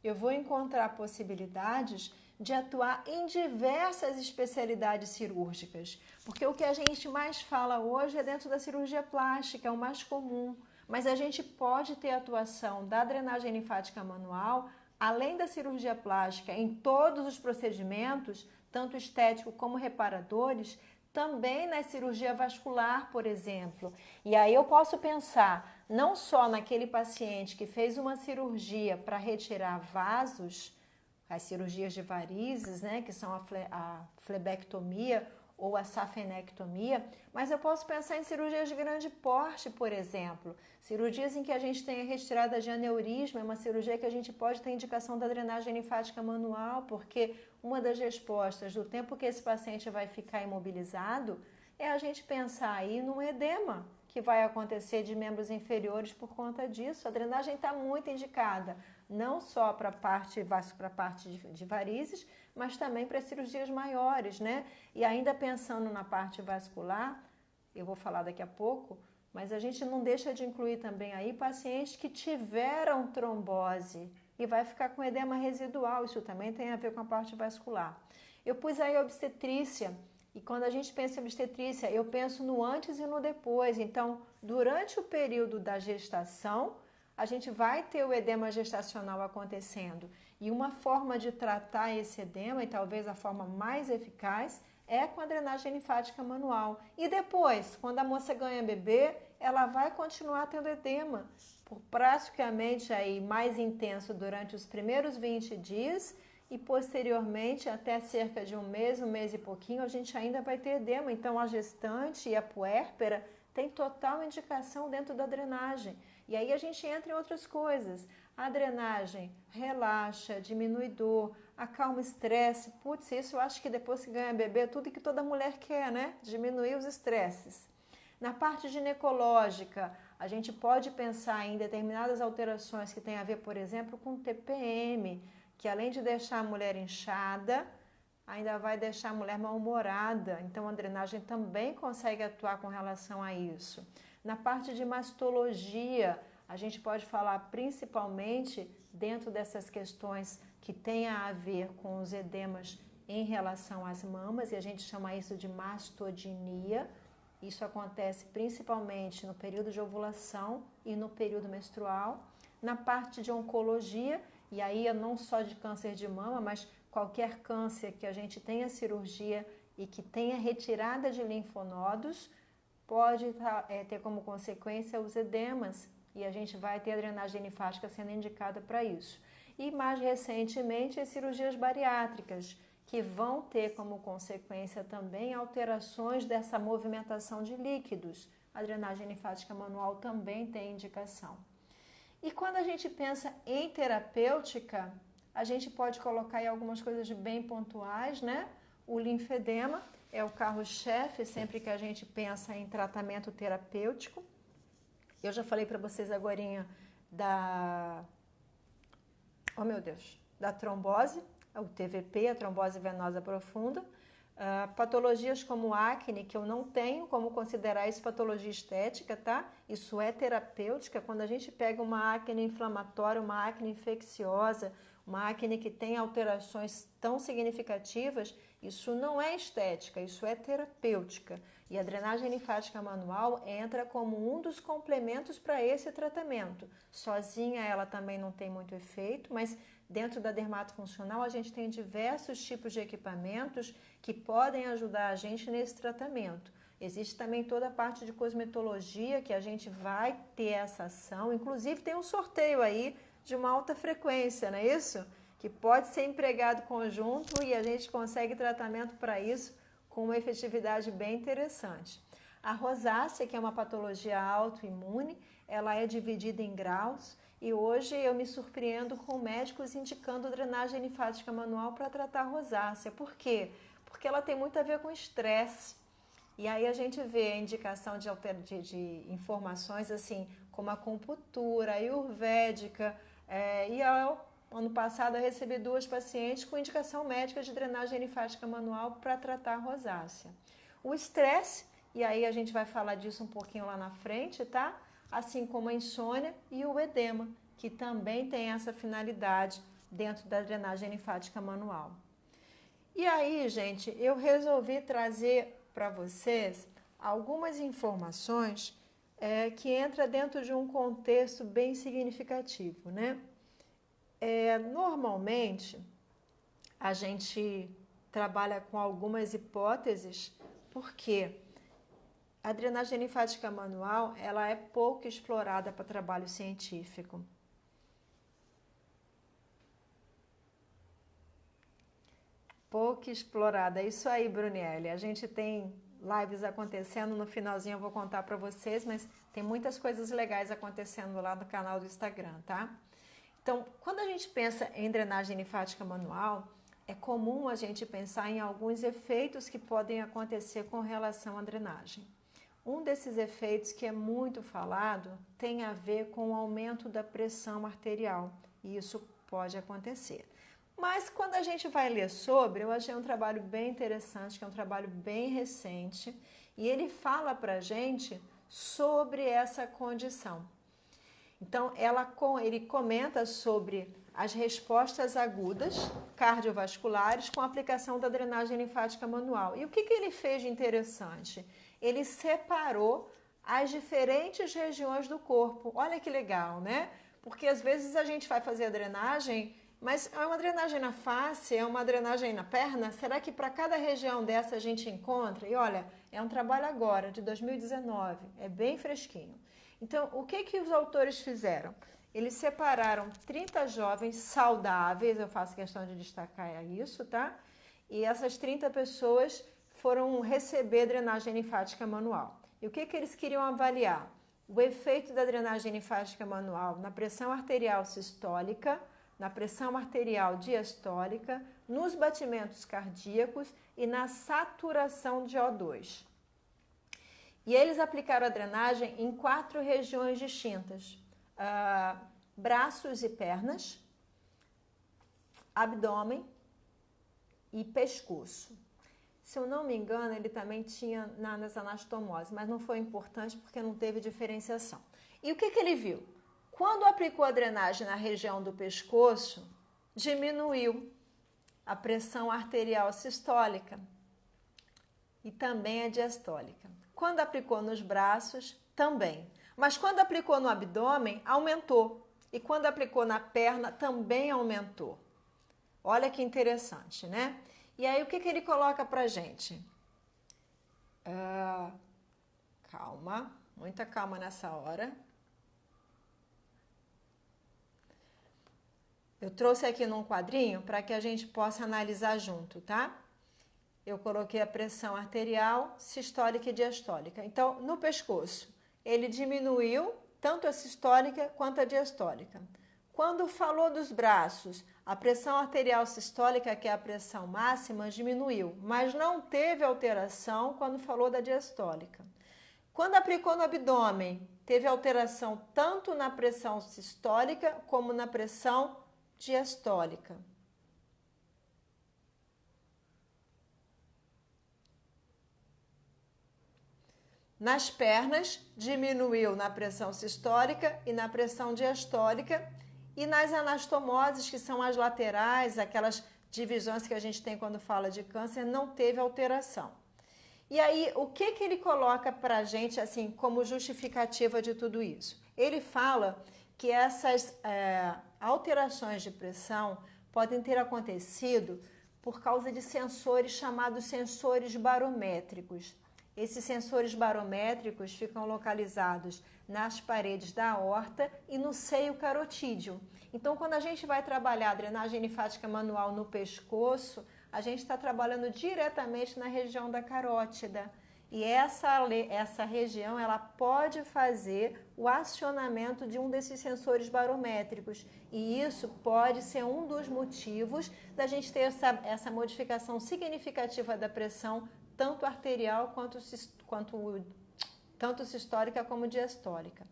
eu vou encontrar possibilidades de atuar em diversas especialidades cirúrgicas, porque o que a gente mais fala hoje é dentro da cirurgia plástica, é o mais comum, mas a gente pode ter atuação da drenagem linfática manual além da cirurgia plástica, em todos os procedimentos, tanto estético como reparadores, também na cirurgia vascular, por exemplo. E aí eu posso pensar não só naquele paciente que fez uma cirurgia para retirar vasos, as cirurgias de varizes, né, que são a flebectomia ou a safenectomia, mas eu posso pensar em cirurgias de grande porte, por exemplo. Cirurgias em que a gente tem a retirada de aneurisma, é uma cirurgia que a gente pode ter indicação da drenagem linfática manual, porque uma das respostas do tempo que esse paciente vai ficar imobilizado é a gente pensar aí num edema que vai acontecer de membros inferiores por conta disso. A drenagem está muito indicada, não só para a parte de varizes, mas também para cirurgias maiores, né? E ainda pensando na parte vascular, eu vou falar daqui a pouco, mas a gente não deixa de incluir também aí pacientes que tiveram trombose e vai ficar com edema residual, isso também tem a ver com a parte vascular. Eu pus aí a obstetrícia, e quando a gente pensa em obstetrícia, eu penso no antes e no depois. Então, durante o período da gestação, a gente vai ter o edema gestacional acontecendo. E uma forma de tratar esse edema, e talvez a forma mais eficaz, é com a drenagem linfática manual. E depois, quando a moça ganha bebê, ela vai continuar tendo edema, por praticamente aí mais intenso durante os primeiros 20 dias, e posteriormente, até cerca de um mês e pouquinho, a gente ainda vai ter edema. Então, a gestante e a puérpera tem total indicação dentro da drenagem. E aí a gente entra em outras coisas. A drenagem relaxa, diminui dor, acalma estresse. Putz, isso eu acho que depois que ganha bebê é tudo que toda mulher quer, né? Diminuir os estresses. Na parte ginecológica, a gente pode pensar em determinadas alterações que têm a ver, por exemplo, com TPM, que além de deixar a mulher inchada, ainda vai deixar a mulher mal-humorada. Então, a drenagem também consegue atuar com relação a isso. Na parte de mastologia, a gente pode falar principalmente dentro dessas questões que têm a ver com os edemas em relação às mamas, e a gente chama isso de mastodinia. Isso acontece principalmente no período de ovulação e no período menstrual. Na parte de oncologia, e aí é não só de câncer de mama, mas qualquer câncer que a gente tenha cirurgia e que tenha retirada de linfonodos, pode ter como consequência os edemas, e a gente vai ter a drenagem linfática sendo indicada para isso. E mais recentemente, as cirurgias bariátricas, que vão ter como consequência também alterações dessa movimentação de líquidos. A drenagem linfática manual também tem indicação. E quando a gente pensa em terapêutica, a gente pode colocar aí algumas coisas bem pontuais, né? O linfedema é o carro-chefe sempre que a gente pensa em tratamento terapêutico. Eu já falei para vocês agorinha da trombose, o TVP, a trombose venosa profunda. Patologias como acne, que eu não tenho como considerar isso patologia estética, tá? Isso é terapêutica. Quando a gente pega uma acne inflamatória, uma acne infecciosa, uma acne que tem alterações tão significativas, isso não é estética, isso é terapêutica. E a drenagem linfática manual entra como um dos complementos para esse tratamento. Sozinha ela também não tem muito efeito, mas dentro da dermatofuncional a gente tem diversos tipos de equipamentos que podem ajudar a gente nesse tratamento. Existe também toda a parte de cosmetologia que a gente vai ter essa ação, inclusive tem um sorteio aí de uma alta frequência, não é isso? Que pode ser empregado conjunto e a gente consegue tratamento para isso com uma efetividade bem interessante. A rosácea, que é uma patologia autoimune, ela é dividida em graus e hoje eu me surpreendo com médicos indicando drenagem linfática manual para tratar a rosácea. Por quê? Porque ela tem muito a ver com estresse. E aí a gente vê a indicação de informações assim, como a acupuntura, a ayurvédica, ano passado eu recebi 2 pacientes com indicação médica de drenagem linfática manual para tratar a rosácea. O estresse, e aí a gente vai falar disso um pouquinho lá na frente, tá? Assim como a insônia e o edema, que também tem essa finalidade dentro da drenagem linfática manual. E aí, gente, eu resolvi trazer para vocês algumas informações que entram dentro de um contexto bem significativo, né? Normalmente, a gente trabalha com algumas hipóteses, porque a drenagem linfática manual ela é pouco explorada para trabalho científico. Pouco explorada, é isso aí, Brunelli. A gente tem lives acontecendo, no finalzinho eu vou contar para vocês, mas tem muitas coisas legais acontecendo lá no canal do Instagram, tá? Então, quando a gente pensa em drenagem linfática manual, é comum a gente pensar em alguns efeitos que podem acontecer com relação à drenagem. Um desses efeitos que é muito falado tem a ver com o aumento da pressão arterial, e isso pode acontecer. Mas quando a gente vai ler sobre, eu achei um trabalho bem interessante, que é um trabalho bem recente, e ele fala pra gente sobre essa condição. Então, ele comenta sobre as respostas agudas cardiovasculares com a aplicação da drenagem linfática manual. E o que ele fez de interessante? Ele separou as diferentes regiões do corpo. Olha que legal, né? Porque às vezes a gente vai fazer a drenagem, mas é uma drenagem na face, é uma drenagem na perna? Será que para cada região dessa a gente encontra? E olha, é um trabalho agora, de 2019, é bem fresquinho. Então, o que os autores fizeram? Eles separaram 30 jovens saudáveis, eu faço questão de destacar isso, tá? E essas 30 pessoas foram receber drenagem linfática manual. E o que eles queriam avaliar? O efeito da drenagem linfática manual na pressão arterial sistólica, na pressão arterial diastólica, nos batimentos cardíacos e na saturação de O2. E eles aplicaram a drenagem em 4 regiões distintas: braços e pernas, abdômen e pescoço. Se eu não me engano, ele também tinha nas anastomoses, mas não foi importante porque não teve diferenciação. E o que ele viu? Quando aplicou a drenagem na região do pescoço, diminuiu a pressão arterial sistólica e também a diastólica. Quando aplicou nos braços, também. Mas quando aplicou no abdômen, aumentou. E quando aplicou na perna, também aumentou. Olha que interessante, né? E aí, o que ele coloca pra gente? Calma, muita calma nessa hora. Eu trouxe aqui num quadrinho para que a gente possa analisar junto, tá? Eu coloquei a pressão arterial, sistólica e diastólica. Então, no pescoço, ele diminuiu tanto a sistólica quanto a diastólica. Quando falou dos braços, a pressão arterial sistólica, que é a pressão máxima, diminuiu, mas não teve alteração quando falou da diastólica. Quando aplicou no abdômen, teve alteração tanto na pressão sistólica como na pressão diastólica. Nas pernas, diminuiu na pressão sistólica e na pressão diastólica. E nas anastomoses, que são as laterais, aquelas divisões que a gente tem quando fala de câncer, não teve alteração. E aí, o que ele coloca para a gente, assim, como justificativa de tudo isso? Ele fala que essas alterações de pressão podem ter acontecido por causa de sensores chamados sensores barométricos. Esses sensores barométricos ficam localizados nas paredes da aorta e no seio carotídeo. Então, quando a gente vai trabalhar a drenagem linfática manual no pescoço, a gente está trabalhando diretamente na região da carótida. E essa região ela pode fazer o acionamento de um desses sensores barométricos. E isso pode ser um dos motivos da gente ter essa modificação significativa da pressão, tanto arterial tanto sistólica como diastólica.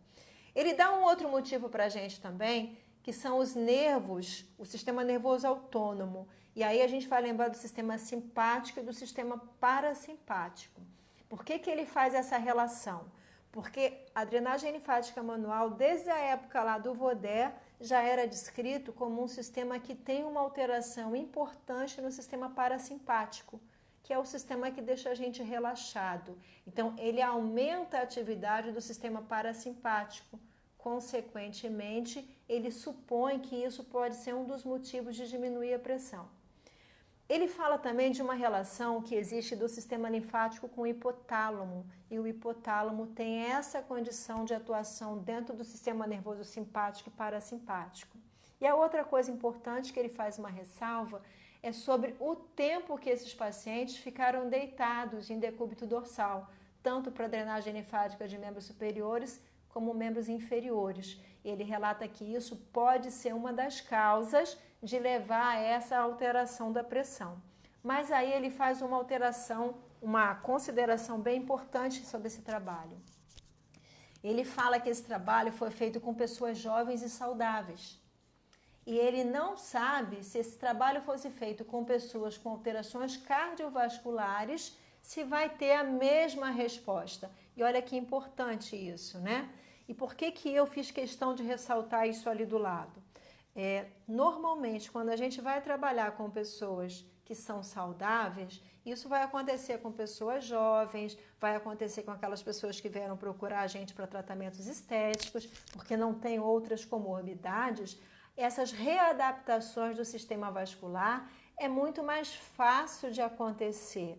Ele dá um outro motivo para a gente também, que são os nervos, o sistema nervoso autônomo. E aí a gente vai lembrar do sistema simpático e do sistema parasimpático. Por que ele faz essa relação? Porque a drenagem linfática manual, desde a época lá do Vodé, já era descrito como um sistema que tem uma alteração importante no sistema parasimpático, que é o sistema que deixa a gente relaxado. Então, ele aumenta a atividade do sistema parasimpático consequentemente, ele supõe que isso pode ser um dos motivos de diminuir a pressão. Ele fala também de uma relação que existe do sistema linfático com o hipotálamo, e o hipotálamo tem essa condição de atuação dentro do sistema nervoso simpático e parasimpático. E a outra coisa importante que ele faz uma ressalva é sobre o tempo que esses pacientes ficaram deitados em decúbito dorsal, tanto para drenagem linfática de membros superiores como membros inferiores. Ele relata que isso pode ser uma das causas de levar a essa alteração da pressão. Mas aí ele faz uma consideração bem importante sobre esse trabalho. Ele fala que esse trabalho foi feito com pessoas jovens e saudáveis. E ele não sabe se esse trabalho fosse feito com pessoas com alterações cardiovasculares, se vai ter a mesma resposta. E olha que importante isso, né? E por que eu fiz questão de ressaltar isso ali do lado? Normalmente, quando a gente vai trabalhar com pessoas que são saudáveis, isso vai acontecer com pessoas jovens, vai acontecer com aquelas pessoas que vieram procurar a gente para tratamentos estéticos, porque não tem outras comorbidades. Essas readaptações do sistema vascular é muito mais fácil de acontecer.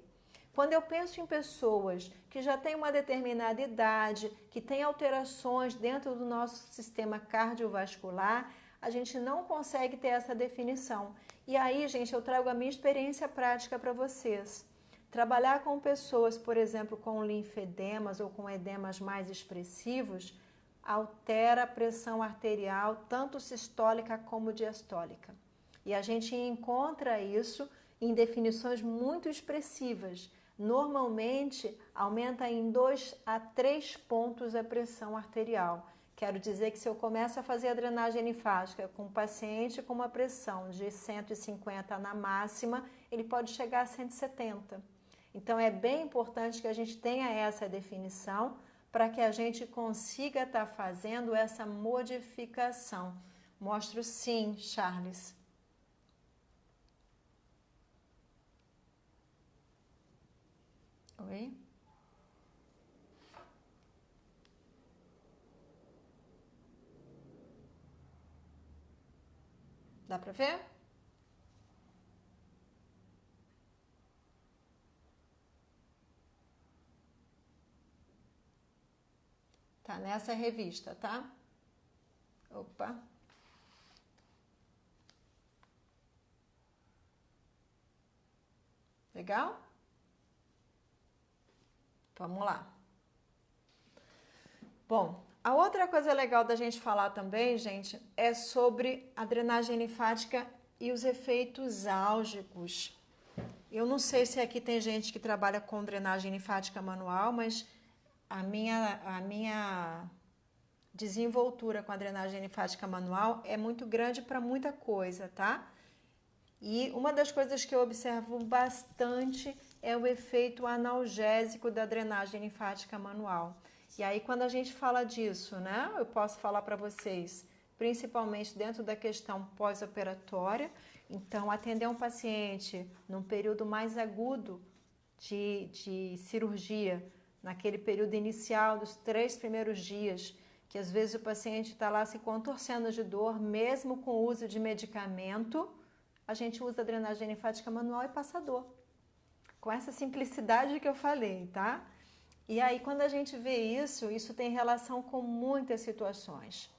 Quando eu penso em pessoas que já têm uma determinada idade, que têm alterações dentro do nosso sistema cardiovascular, a gente não consegue ter essa definição. E aí, gente, eu trago a minha experiência prática para vocês. Trabalhar com pessoas, por exemplo, com linfedemas ou com edemas mais expressivos, altera a pressão arterial, tanto sistólica como diastólica. E a gente encontra isso em definições muito expressivas. Normalmente, aumenta em 2 a 3 pontos a pressão arterial. Quero dizer que se eu começo a fazer a drenagem linfática com um paciente com uma pressão de 150 na máxima, ele pode chegar a 170. Então, é bem importante que a gente tenha essa definição para que a gente consiga estar fazendo essa modificação. Mostro sim, Charles. Oi? Dá para ver? Tá nessa revista, tá? Opa. Legal? Vamos lá. Bom, a outra coisa legal da gente falar também, gente, é sobre a drenagem linfática e os efeitos álgicos. Eu não sei se aqui tem gente que trabalha com drenagem linfática manual, mas a minha desenvoltura com a drenagem linfática manual é muito grande para muita coisa, tá? E uma das coisas que eu observo bastante é o efeito analgésico da drenagem linfática manual. E aí, quando a gente fala disso, né, eu posso falar para vocês, principalmente dentro da questão pós-operatória. Então, atender um paciente num período mais agudo de cirurgia, naquele período inicial dos 3 primeiros dias, que às vezes o paciente está lá se contorcendo de dor, mesmo com o uso de medicamento, a gente usa a drenagem linfática manual e passa dor. Com essa simplicidade que eu falei, tá? E aí, quando a gente vê isso, isso tem relação com muitas situações.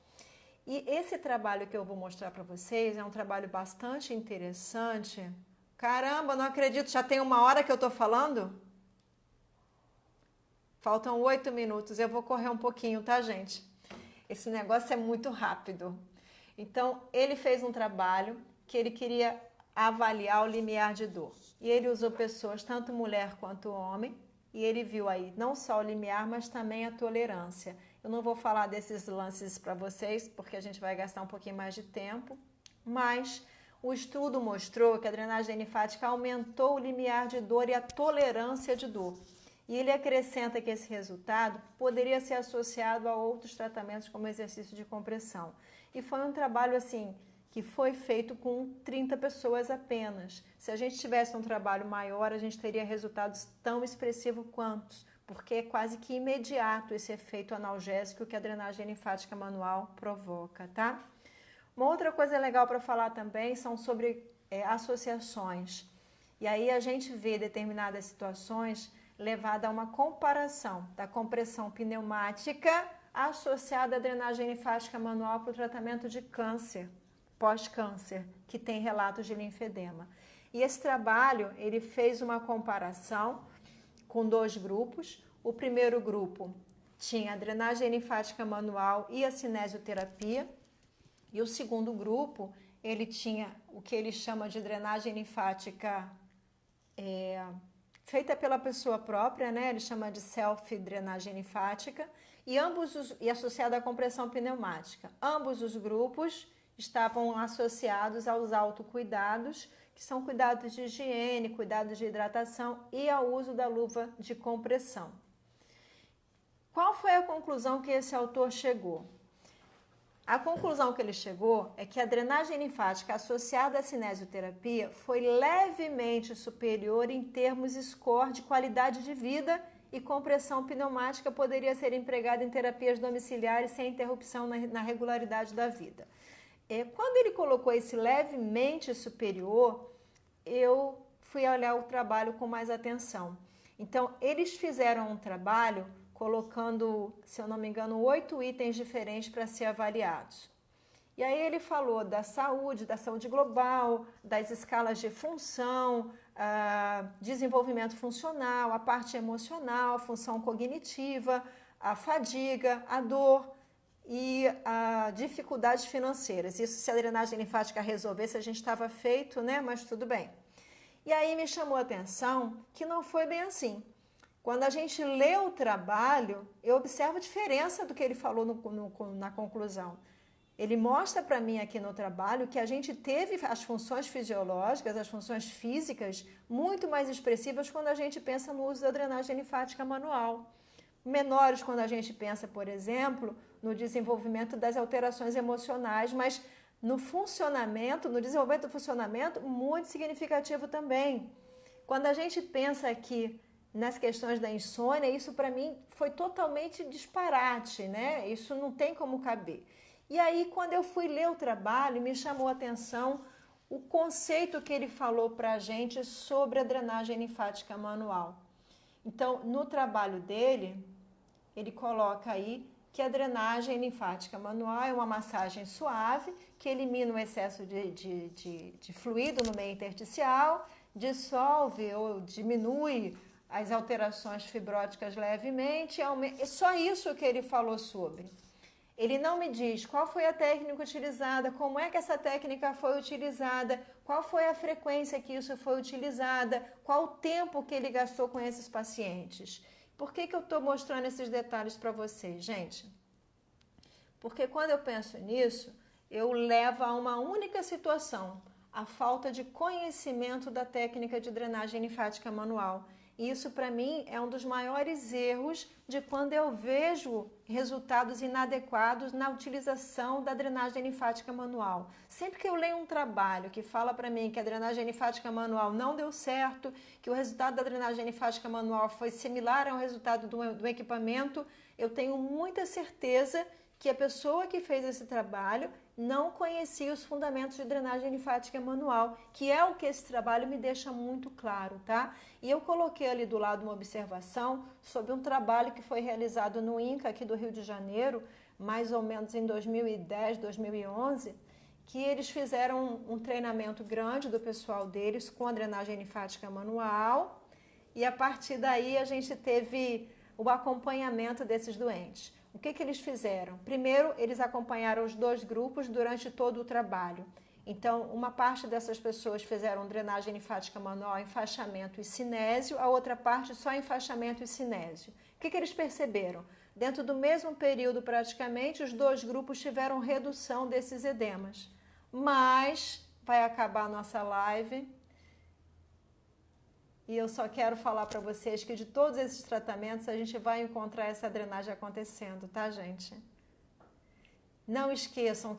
E esse trabalho que eu vou mostrar para vocês é um trabalho bastante interessante. Caramba, não acredito, já tem 1 hora que eu estou falando? Faltam 8 minutos, eu vou correr um pouquinho, tá, gente? Esse negócio é muito rápido. Então, ele fez um trabalho que ele queria avaliar o limiar de dor. E ele usou pessoas, tanto mulher quanto homem, e ele viu aí não só o limiar, mas também a tolerância. Eu não vou falar desses lances para vocês, porque a gente vai gastar um pouquinho mais de tempo, mas o estudo mostrou que a drenagem linfática aumentou o limiar de dor e a tolerância de dor. E ele acrescenta que esse resultado poderia ser associado a outros tratamentos, como exercício de compressão. E foi um trabalho assim que foi feito com 30 pessoas apenas. Se a gente tivesse um trabalho maior, a gente teria resultados tão expressivos porque é quase que imediato esse efeito analgésico que a drenagem linfática manual provoca, tá? Uma outra coisa legal para falar também são sobre associações. E aí a gente vê determinadas situações levada a uma comparação da compressão pneumática associada à drenagem linfática manual para o tratamento de câncer, pós-câncer, que tem relatos de linfedema. E esse trabalho, ele fez uma comparação com 2 grupos. O primeiro grupo tinha a drenagem linfática manual e a cinesioterapia, e o segundo grupo, ele tinha o que ele chama de drenagem linfática feita pela pessoa própria, né? Ele chama de self-drenagem linfática, e associada à compressão pneumática. Ambos os grupos estavam associados aos autocuidados, que são cuidados de higiene, cuidados de hidratação e ao uso da luva de compressão. Qual foi a conclusão que esse autor chegou? A conclusão que ele chegou é que a drenagem linfática associada à cinesioterapia foi levemente superior em termos score de qualidade de vida, e compressão pneumática poderia ser empregada em terapias domiciliares sem interrupção na regularidade da vida. Quando ele colocou esse levemente superior, eu fui olhar o trabalho com mais atenção. Então, eles fizeram um trabalho colocando, se eu não me engano, 8 itens diferentes para ser avaliados. E aí ele falou da saúde global, das escalas de função, desenvolvimento funcional, a parte emocional, função cognitiva, a fadiga, a dor e a dificuldades financeiras. Isso se a drenagem linfática resolvesse, a gente estava feito, né? Mas tudo bem. E aí me chamou a atenção que não foi bem assim. Quando a gente lê o trabalho, eu observo a diferença do que ele falou na conclusão. Ele mostra para mim aqui no trabalho que a gente teve as funções fisiológicas, as funções físicas, muito mais expressivas quando a gente pensa no uso da drenagem linfática manual. Menores quando a gente pensa, por exemplo, no desenvolvimento das alterações emocionais, mas no funcionamento, no desenvolvimento do funcionamento, muito significativo também. Quando a gente pensa aqui nas questões da insônia, isso para mim foi totalmente disparate, né? Isso não tem como caber. E aí, quando eu fui ler o trabalho, me chamou a atenção o conceito que ele falou para a gente sobre a drenagem linfática manual. Então, no trabalho dele, ele coloca aí que a drenagem linfática manual é uma massagem suave que elimina o excesso de fluido no meio intersticial, dissolve ou diminui as alterações fibróticas levemente. É só isso que ele falou sobre. Ele não me diz qual foi a técnica utilizada, como é que essa técnica foi utilizada, qual foi a frequência que isso foi utilizada, qual o tempo que ele gastou com esses pacientes. Por que eu estou mostrando esses detalhes para vocês, gente? Porque quando eu penso nisso, eu levo a uma única situação, a falta de conhecimento da técnica de drenagem linfática manual. E isso, para mim, é um dos maiores erros de quando eu vejo resultados inadequados na utilização da drenagem linfática manual. Sempre que eu leio um trabalho que fala para mim que a drenagem linfática manual não deu certo, que o resultado da drenagem linfática manual foi similar ao resultado do equipamento, eu tenho muita certeza que a pessoa que fez esse trabalho não conhecia os fundamentos de drenagem linfática manual, que é o que esse trabalho me deixa muito claro, tá? E eu coloquei ali do lado uma observação sobre um trabalho que foi realizado no INCA aqui do Rio de Janeiro, mais ou menos em 2010, 2011, que eles fizeram um treinamento grande do pessoal deles com a drenagem linfática manual, e a partir daí a gente teve o acompanhamento desses doentes. O que eles fizeram? Primeiro, eles acompanharam os 2 grupos durante todo o trabalho. Então, uma parte dessas pessoas fizeram drenagem linfática manual, enfaixamento e cinésio, a outra parte só enfaixamento e cinésio. O que eles perceberam? Dentro do mesmo período, praticamente, os 2 grupos tiveram redução desses edemas. Mas vai acabar a nossa live. E eu só quero falar para vocês que de todos esses tratamentos a gente vai encontrar essa drenagem acontecendo, tá, gente? Não esqueçam que